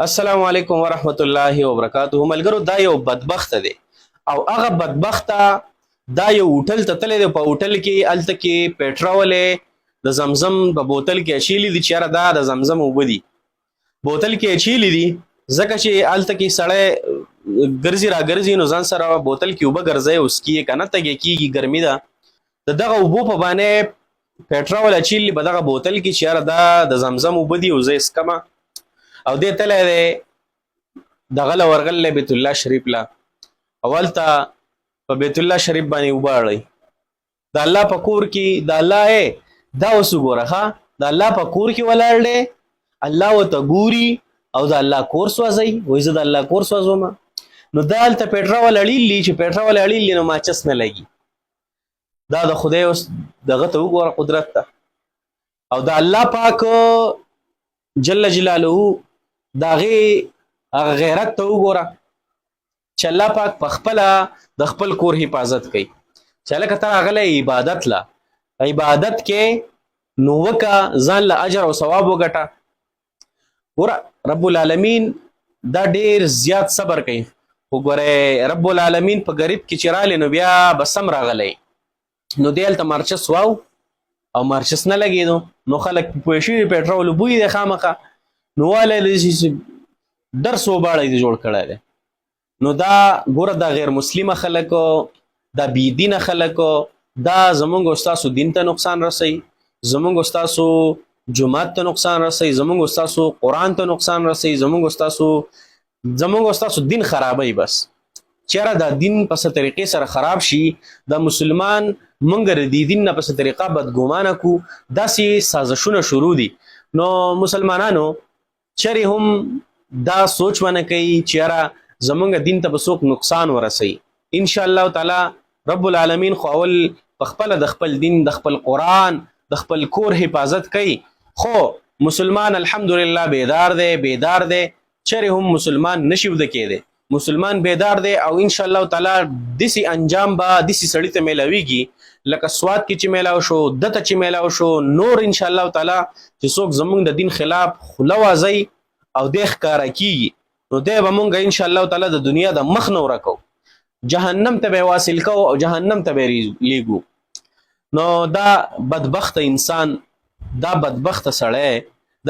السلام علیکم ورحمت الله وبرکاته. ملګرو دا یو بدبخت دی او هغه بدبخت دا یو هوټل ته تللی دی. په هوټل کې هلته کې پټرول د زمزم په بوتل کې اچیلی دي چې یاره دا د زمزم اوبه دي. بوتل کې اچیلی دي ځکه چې هلته کې سړی ګرځي را ګرځي نو ځان سره بوتل کې اوبه ګرځوي اوس کیږي که نه تږی کېږي ګرمي ده. د دغه اوبو په باندې پټرول اچیلی په دغه بوتل کې چې یاره دا د زمزم اوبه دي او زه یې څکمه او دې تلی دی دغه له ورغلی بیت الله شریف له او هلته په بیت الله شریف باندې اوبه اړوي. د الله په کور کې د الله دا اوس وګوره ښه د الله په کور کې ولاړ دی، الله ورته ګوري او د الله کور سوځوي. وایي زه د الله کور سوځوم. نو دا هلته پټرول اړیلی چې پټرول اړیلی نو ماچس نه لګي. دا د خدای اوس دغه ته وګوره قدرت ته او د الله پاک جل جلاله د هغې غیرت ته وګوره چې الله پاک په خپله د خپل کور حفاظت کوي. چې هلکه ته راغلی عبادت له عبادت کې نو وکه ځان له اجر او ثواب وګټه. ګوره رب العالمین دا ډېر زیات صبر کوي. خو ګوره رب العالمین په غریب کې چې رالی نو بیا به سم راغلی نو دی هلته مارچس واو او مارچس نه لګېدو نو خلک پوه شوي پټرول بوی دی خامخه نو والی درس وباړی دی جوړ کړی دی. نو دا ګوره دا غیر مسلمه خلکو دا بېدینه خلکو دا زمونږ او ستاسو دین ته نقصان رسوي، زمونږ او ستاسو جومات ته نقصان رسوي، زمونږ او ستاسو قرآن ته نقصان رسوي، زمونږ او ستاسو دین خرابوي. بس چېرې دا دین په څه طریقې سره خراب شي دا مسلمان موږ د دې دین نه په څه طریقه بدګمانه کړو داسې سازشونه شروع دي. نو مسلمانانو چېرې هم دا سوچ ونه کوي چې یاره زمونږ دین ته به څوک نقصان ورسوي. انشاءالله تعالی رب العالمین خو اول په خپله د خپل دین د خپل قرآن د خپل کور حفاظت کوي. خو مسلمان الحمدلله بیدار دی چېرې هم مسلمان نشي وده کېدی. مسلمان بیدار دی او انشاءالله تعالی داسې انجام به داسې سړي ته میلاویږي لکه سوات کې چې میلاو شو دته چې میلاو شو نور انشاءالله تعالی چې څوک زمونږ د دین خلاف خوله وازی او دی ښکاره کېږي نو دی به مونږ انشاءالله تعالی د دنیا د مخ نه ورکو جهنم ته به یې واصل کوو او جهنم ته به یې لیږو. نو دا بدبخته انسان دا بدبخته سړی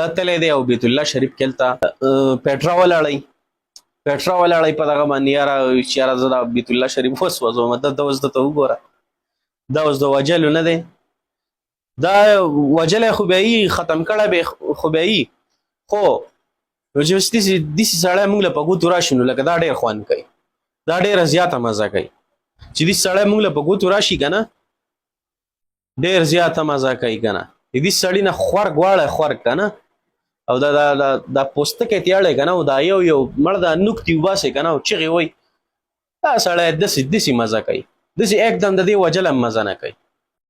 دا تلی دی او بیت الله شریف کې هلته پټرول اړوي په دغه باندې یاره چې یاره زه دا بیت الله شریف وسوځوم. دا اوس درته وګوره دا اوس د وجلو نه دی، دا وجلی خو به یي ختم کړی به خو به یي خو چې اوس داسې سړی موږ له په ګوتو راشي نو لکه دا ډېر خوند کوي، دا ډېره زیاته مزه کوي چې داسې سړی موږ له په ګوتو راشي که نه ډېر زیاته مزه کوي که نه. د داسې سړي نه خورګ واړی خورګ که نه او دا پوستکی تیاړی که نه او دا یو مړ دا نوک تی وباسې که نه او چغې وایي دا سړی داسې مزه کوي داسې एकदम د دې وجل هم مزه نه کوي.